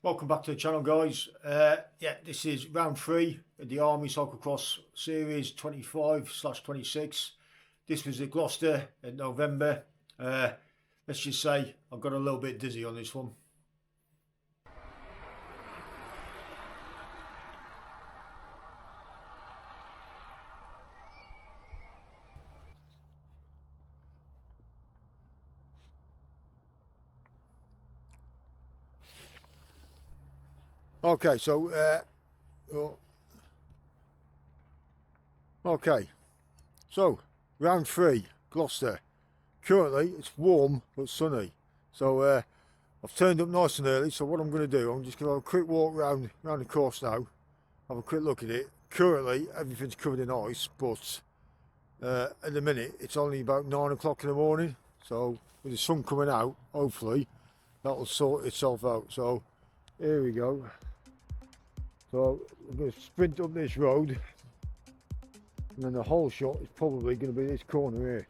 Welcome back to the channel, guys. This is round 3 of the Army Cyclocross Series 25/26. This was at Gloucester in November. Let's just say I got a little bit dizzy on this one. Okay, so round 3, Gloucester. Currently it's warm but sunny, so I've turned up nice and early. So what I'm going to do, I'm just going to have a quick walk round the course now, have a quick look at it. Currently everything's covered in ice, but at the minute it's only about 9 o'clock in the morning, so with the sun coming out, hopefully that'll sort itself out. So here we go. So I'm going to sprint up this road, and then the whole shot is probably going to be this corner here.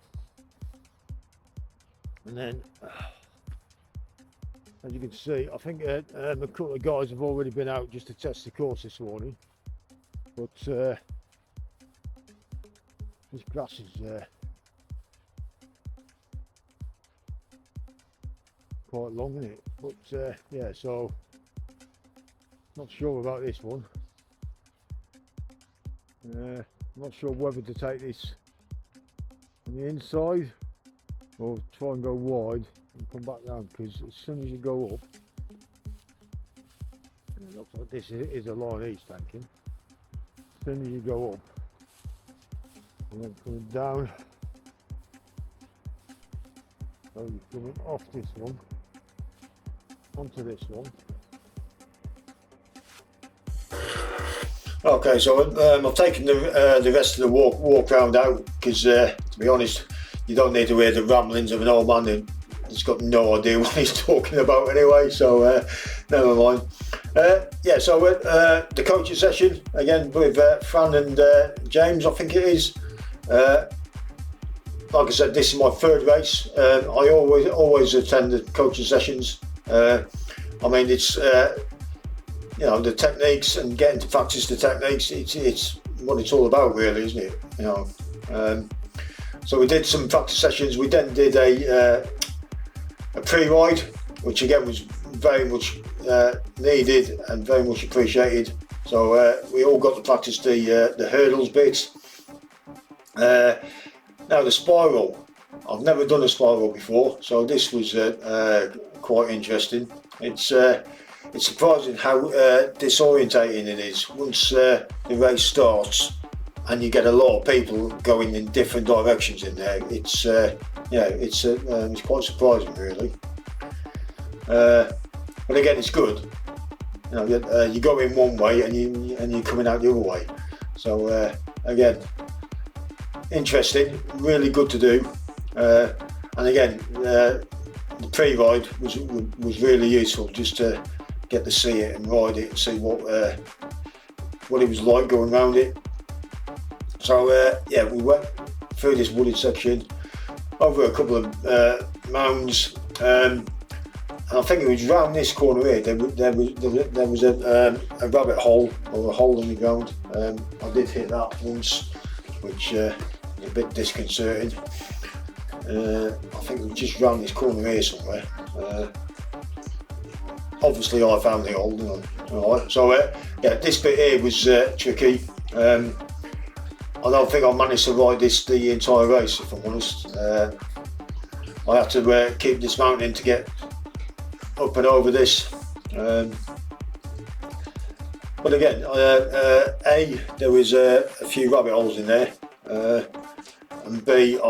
And then, as you can see, I think a couple of guys have already been out just to test the course this morning. But this grass is quite long, isn't it? But yeah, so not sure about this one. Not sure whether to take this on the inside or try and go wide and come back down, because as soon as you go up, and it looks like this is a line he's taking. As soon as you go up and then coming down, so you're coming off this one onto this one. Okay, so I've taken the rest of the walk round out, because to be honest, you don't need to hear the ramblings of an old man who's got no idea what he's talking about anyway, so never mind. Yeah, so the coaching session again with Fran and James, I think it is. Like I said, this is my third race. I always attend the coaching sessions. I mean, it's you know, the techniques and getting to practice the techniques, it's what it's all about, really, isn't it? You know, so we did some practice sessions. We then did a pre-ride, which again was very much needed and very much appreciated. So we all got to practice the hurdles bit. Now the spiral, I've never done a spiral before, so this was quite interesting. It's surprising how disorientating it is once the race starts and you get a lot of people going in different directions in there. It's yeah, it's quite surprising, really. But again, it's good. You know, you go in one way and you're coming out the other way. So again, interesting, really good to do. And again, the pre-ride was really useful, just to get to see it and ride it and see what it was like going around it. So yeah, we went through this wooded section over a couple of mounds, and I think it was round this corner here. There was a rabbit hole, or a hole in the ground. I did hit that once, which was a bit disconcerting. I think it was just round this corner here somewhere. Obviously I found the hole, didn't I? Alright, so yeah, this bit here was tricky. I don't think I managed to ride this the entire race, if I'm honest. I had to keep dismounting to get up and over this. But again, there was a few rabbit holes in there, and B,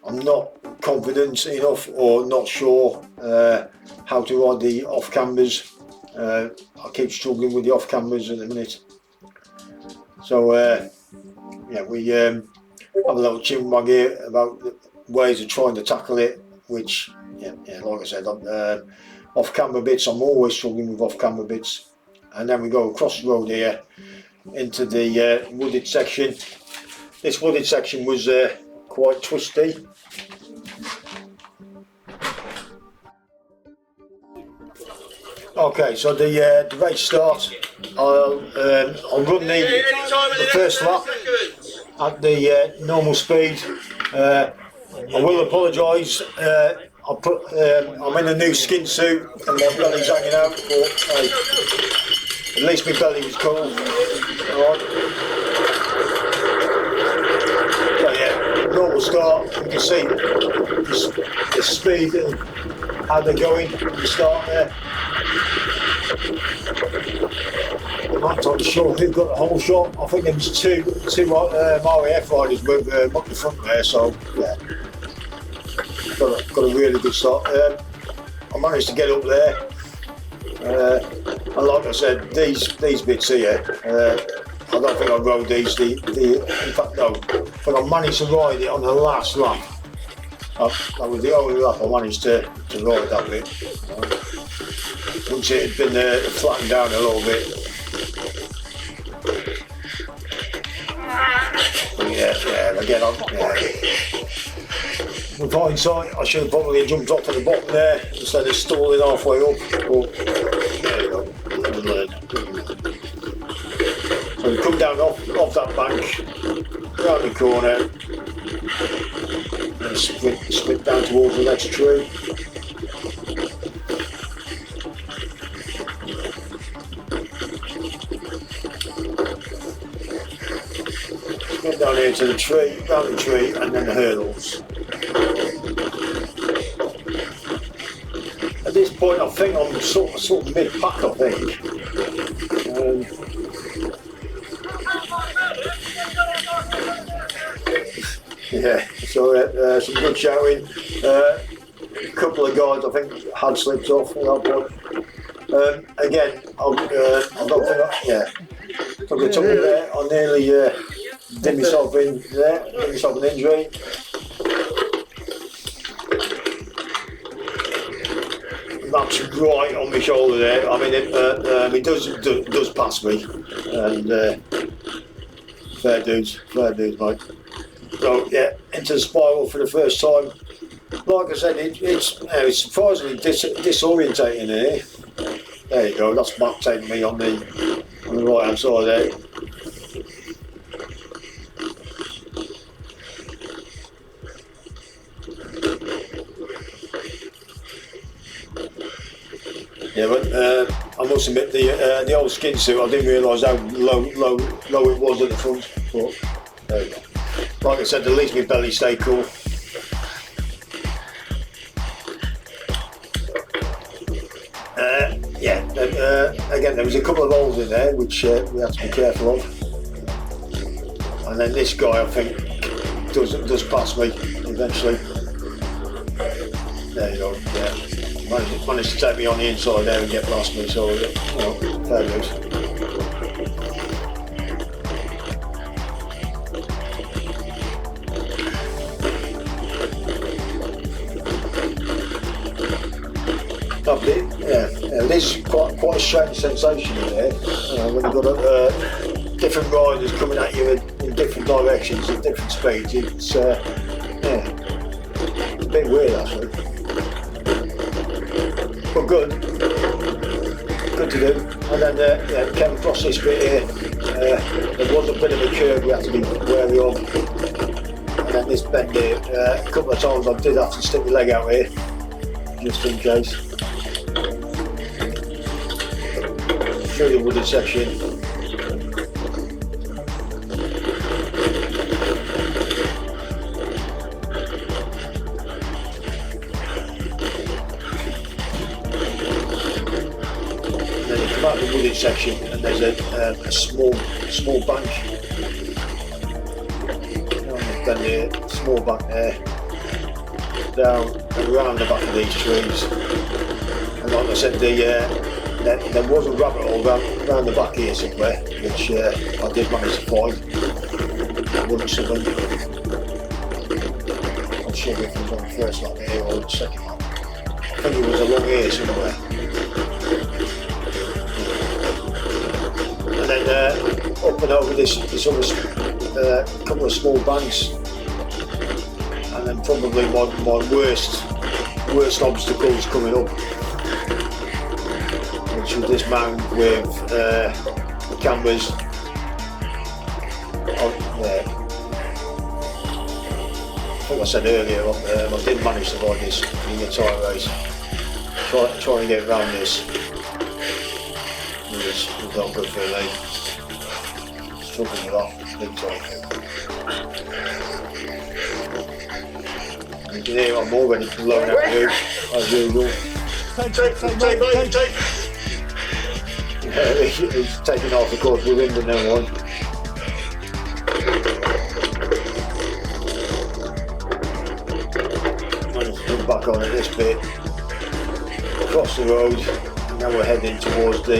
I'm not confident enough, or not sure how to ride the off cameras. I keep struggling with the off cameras at the minute. So yeah, we have a little chinwag here about ways of trying to tackle it, which yeah, like I said, off camera bits, I'm always struggling with off camera bits. And then we go across the road here into the wooded section. This wooded section was quite twisty. Okay, so the race starts. I'll run the first lap at the normal speed. I will apologise. I'm in a new skin suit and my belly's hanging out, but at least my belly was cool. Alright. So yeah, normal start. You can see the speed and how they're going at the start there. I'm not totally sure who got the whole shot. I think there was two RAF riders with up the front there, so yeah, got a really good start. I managed to get up there, and like I said, these bits here, I don't think I rode these. In fact, no, but I managed to ride it on the last lap. That was the only lap I managed to ride that bit. Once it had been flattened down a little bit. But yeah, again, with hindsight, I should have probably jumped off to the bottom there instead of stalling halfway up. But there you go, live and learn. So we come down off that bank, round the corner, and sprint down towards the next tree. Sprint down here to the tree, round the tree, and then the hurdles. At this point, I think I'm sort of mid-pack, I think. Yeah, so some good shouting. A couple of guys, I think, had slipped off at that point. Again, I don't think took a tumble there. I nearly did myself in there, did myself an injury. That's right on my shoulder there. I mean, it does pass me, and fair dues, mate. So yeah, into the spiral for the first time. Like I said, it's surprisingly disorientating here. There you go. That's Matt taking me on the right hand side there. Yeah, but I must admit the old skin suit, I didn't realise how low it was at the front. But there you go. Like I said, at least my belly stayed cool. Again, there was a couple of holes in there which we had to be careful of. And then this guy, I think, does pass me eventually. There you go. Yeah, managed to take me on the inside there and get past me. So, fair dues. It is quite a strange sensation in there when you've got different riders coming at you in different directions at different speeds. It's a bit weird actually, but good to do. And then came across this bit here. There was a bit of a curve we had to be wary of, and then this bend here. A couple of times I did have to stick my leg out here just in case. Through the wooded section. Then you come out the wooded section and there's a small bank. Then the small bank there, down and around the back of these trees. And like I said, there was a rabbit hole round the back here somewhere, which I did manage to find. Wouldn't something. I'm not sure if it was on the first lap here or the second lap. I think it was along here somewhere. And then up and over this other couple of small banks, and then probably my worst obstacles coming up. which will dismount with the cameras on there. I think I said earlier, I did manage to ride this in the entire race. Trying to get around this was not good for me. Struggling with that big time. You can hear I'm already blowing out the roof, as usual. Take. He's taking off, of course, with wind and everyone. Managed to come back on at this bit, across the road, and now we're heading towards the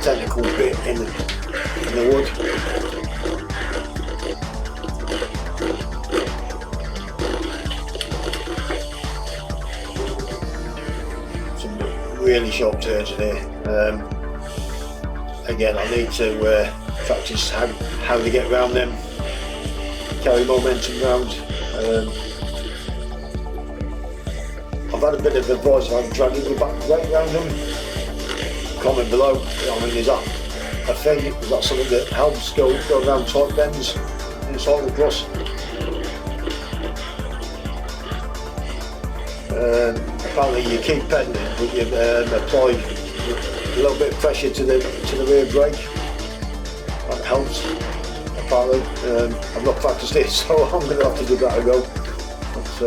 technical bit in the wood. Really sharp turns in here. Again, I need to practice how to get around them, carry momentum round. I've had a bit of advice about dragging the back right around them. Comment below. I mean, is that a thing? Is that something that helps go around tight bends in cyclocross? Apparently you keep pedaling, but you apply a little bit of pressure to the rear brake. That helps. Apparently, I've not practiced it, so I'm going to have to give that a go. But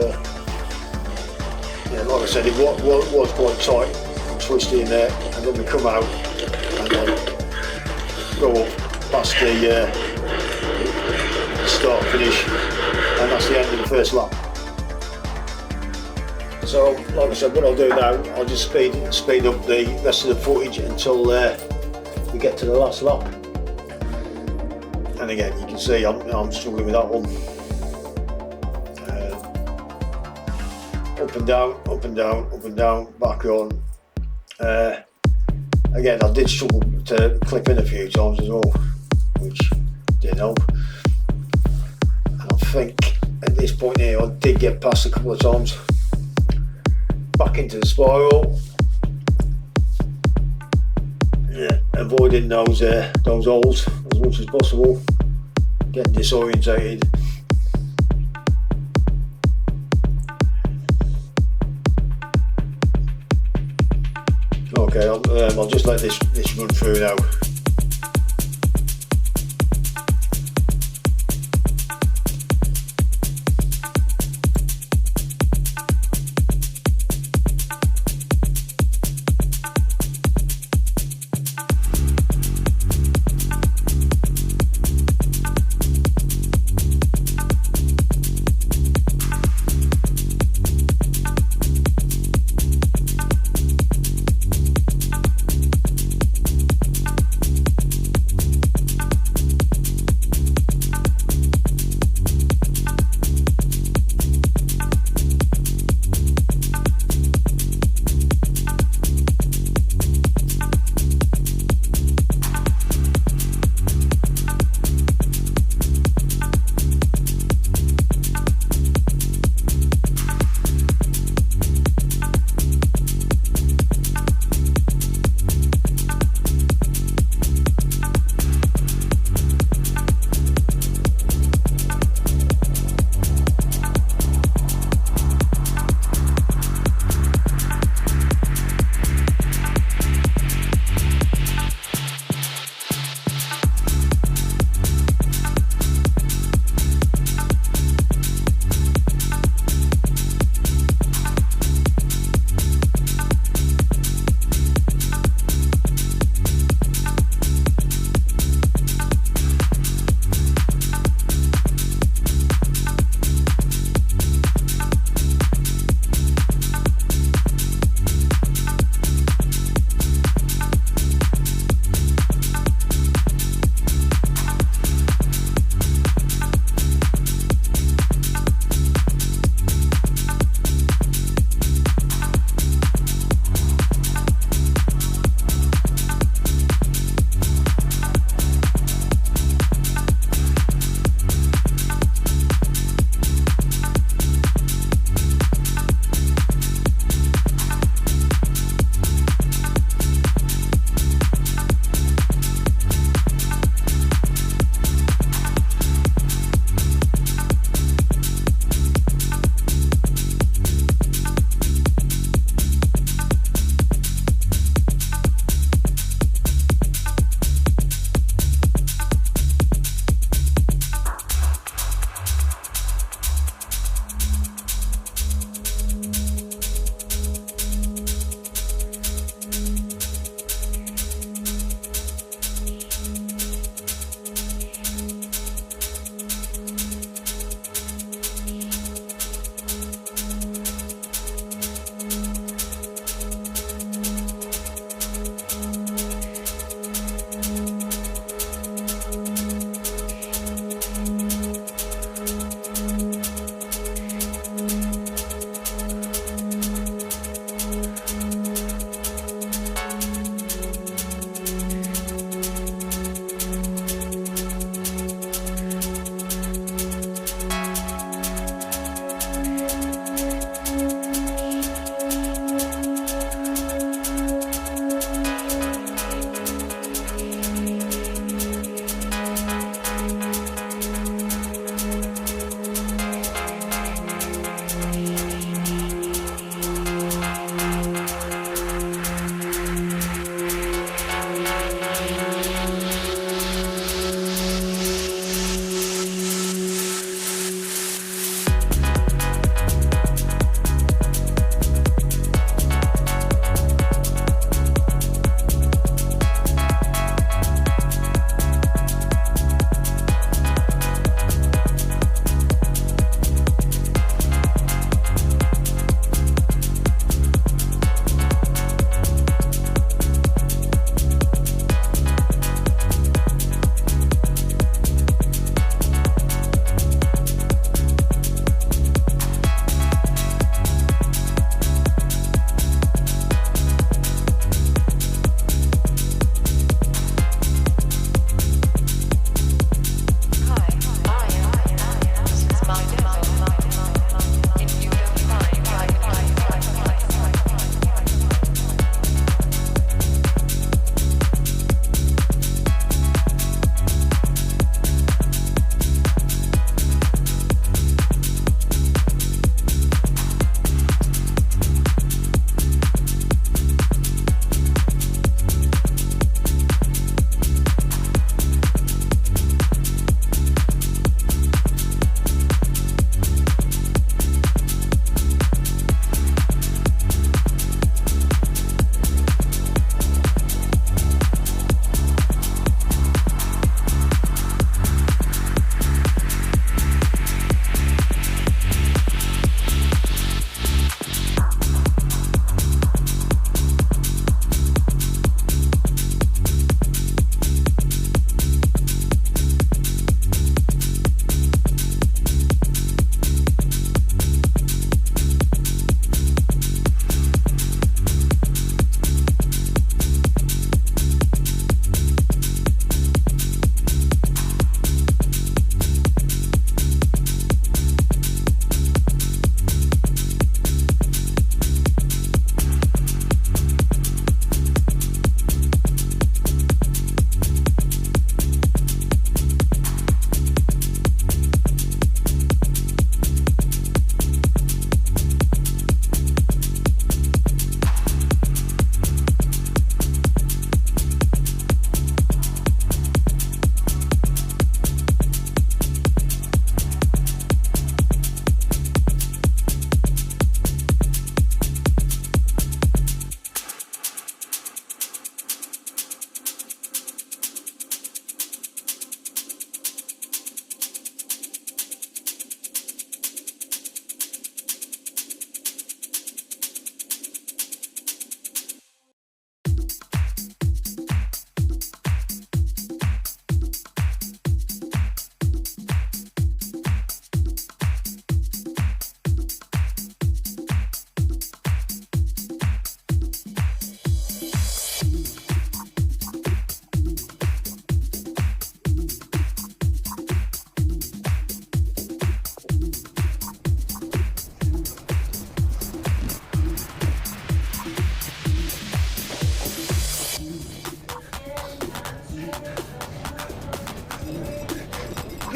yeah, like I said, it was quite tight and twisty in there, and then we come out and then go up past the start finish, and that's the end of the first lap. So, like I said, what I'll do now, I'll just speed up the rest of the footage until we get to the last lap. And again, you can see I'm struggling with that one. Up and down, up and down, up and down, back on. Again, I did struggle to clip in a few times as well, which didn't help. And I think at this point here, I did get past a couple of times. Back into the spiral, yeah, avoiding those holes as much as possible, getting disorientated. Okay, I'll just let this run through now.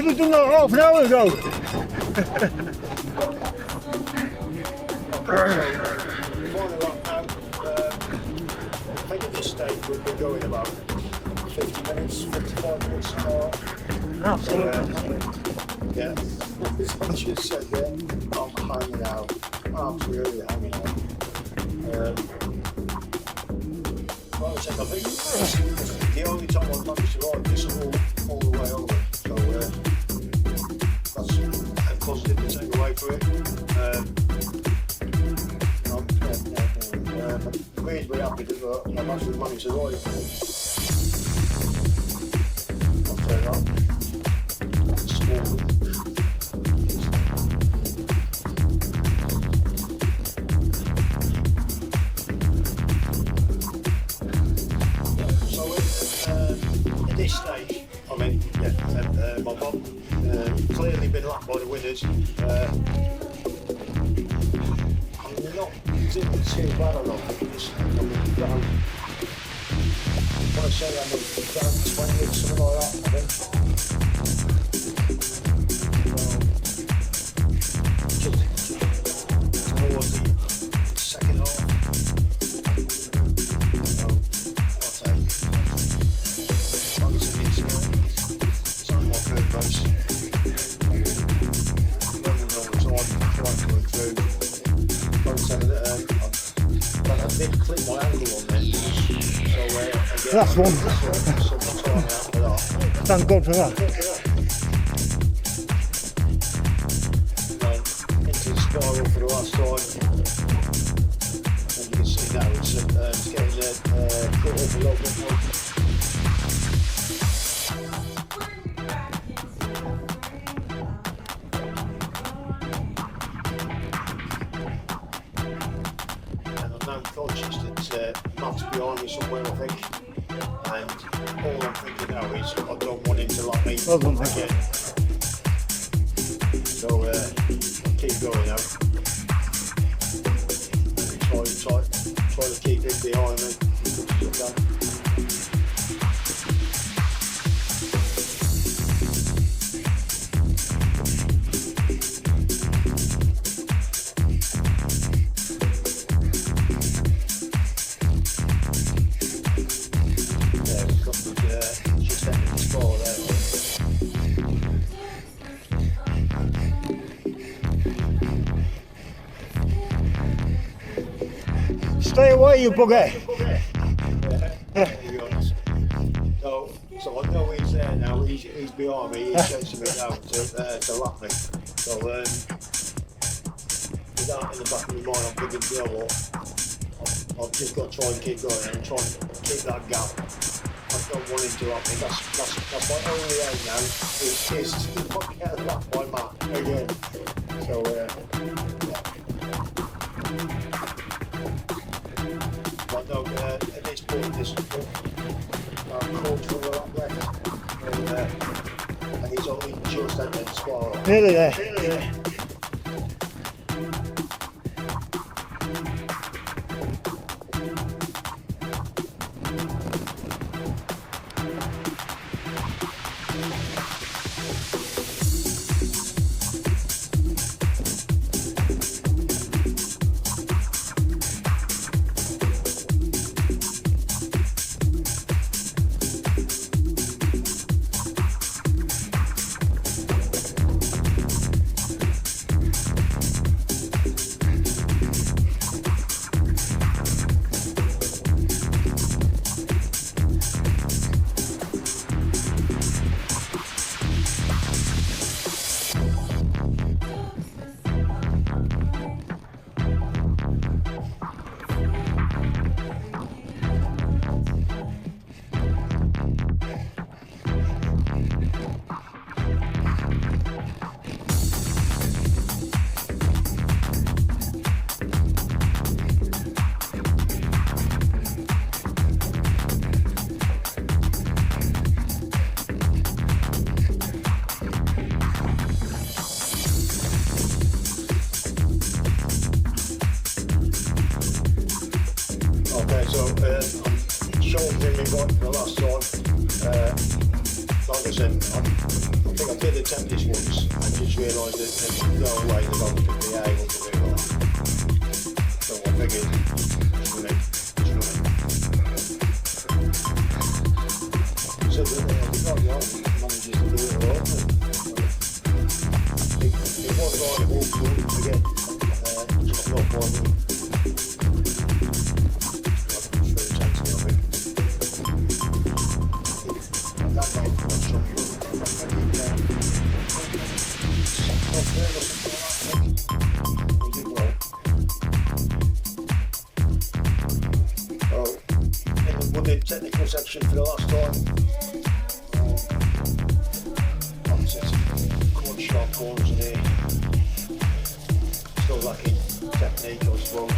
have done that half an hour ago. I think at this stage we've been going about 50 minutes, 55 minutes an hour. Absolutely. Yeah, as I just said there, I'm hanging out, absolutely hanging out. Like I said, I think this is the only time I've managed to ride this all the way over, so that's a positive to take away from it. I'm reasonably happy that I've actually managed to ride it. I'll say that. Small. This stage, I mean, yeah, my mum clearly been lapped by the winners. I'm not doing too bad on this. I mean, down, I want to say I'm down 20 or something like that, I think. Just towards the second half. I did clip my angle on there, so again, That's one. Thank God for that. Into the spiral for the last time, and you can see now it's getting cut up a little bit more. I'm conscious that Matt's behind me somewhere, I think, and all I'm thinking now is I don't want him to like me again. So keep going now. Try to keep him behind me. Stay away, you bugger. So I know he's there now, he's behind me, he's chasing me down to lap me. So with that in the back of my mind, I'm thinking, you know what, I've just got to try and keep going and try and keep that gap. I don't want him to lap me, that's my only aim now, is to not get lapped by Matt again. So but no, at this point, this coach for the lap left, and he's only just entered the spiral. Nearly there. Shouldering me right for the last time. Like I said, I think I did to attempt this once and just realised that there's no way that I was going to be able to do that. So I figured, just run it. So the guy manages to do it a lot. It was like a walk again, just no problem. Technical section for the last time. Opposite quite sharp corners in here. Still lacking technique, I suppose.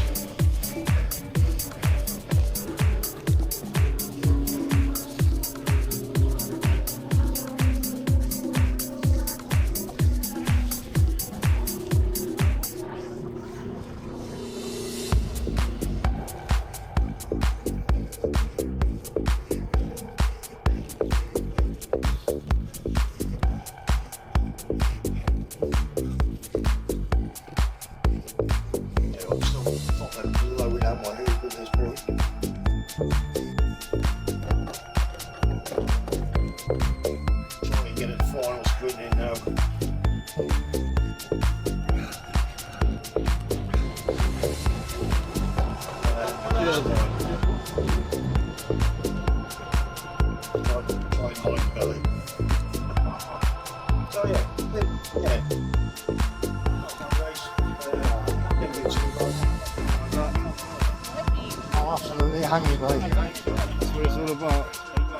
Absolutely hanging, mate. That's what it's all about.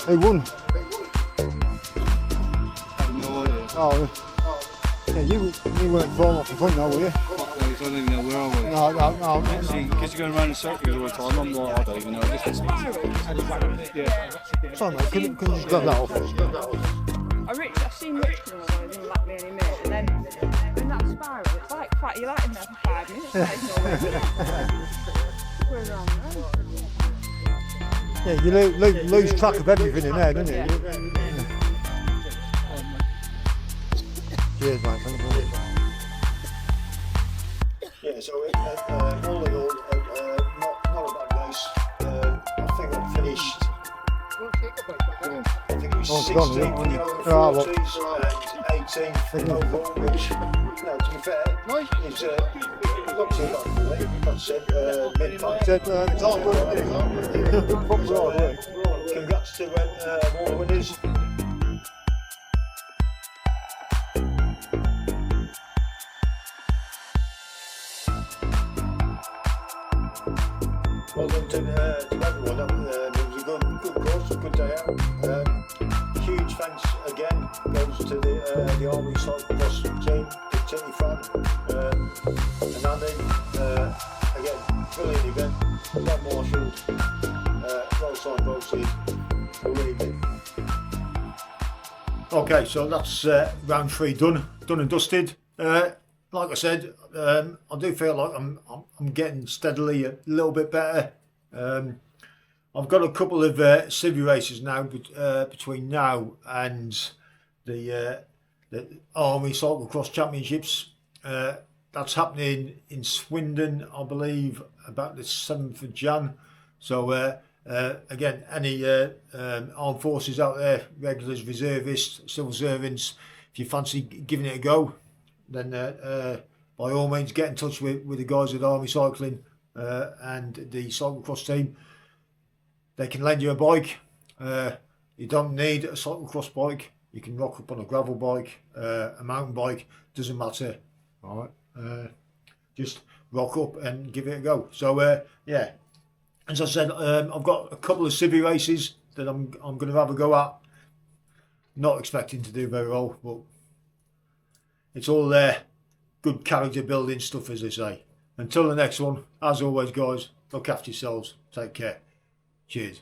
Who won? No idea. Oh, yeah, you weren't falling off the front now, were you? I don't even know where I was. No. See, because you're going around in circles all the time, I'm like, I don't even know. Yeah. Sorry, mate, can you just grab that off? I seen Richard and I didn't like me anymore, and then in that spiral, it's like you're like in there for 5 minutes, like we're wrong, right? Yeah, you lose track of everything in there, don't you? Yeah. Cheers, mate. Thank you. Yeah, so all in all, not a bad race. I think I finished. I think it was 16th in the over 40s and 18th overall, which, to be fair, is not too bad for me. That's mid-pack. Congrats to all the winners. Well done to everyone. It was a good course, a good day out. Huge thanks again goes to the Army Cyclocross Team, particularly Fran and Andy. Again, brilliant event. Well marshalled, well signposted, believe it. Okay, so that's round 3 done and dusted. Like I said, I do feel like I'm getting steadily a little bit better. I've got a couple of civvy races now, between now and the Army Cyclocross Championships. That's happening in Swindon, I believe, about the 7th of Jan. So again, any armed forces out there, regulars, reservists, civil servants, if you fancy giving it a go, then by all means get in touch with the guys at Army Cycling and the Cyclocross Team. They can lend you a bike. You don't need a cyclocross bike. You can rock up on a gravel bike, a mountain bike, doesn't matter. All right, just rock up and give it a go. So yeah, as I said, I've got a couple of civvy races that I'm going to have a go at. Not expecting to do very well, but it's all good character building stuff, as they say. Until the next one, as always, guys, look after yourselves. Take care. Cheers.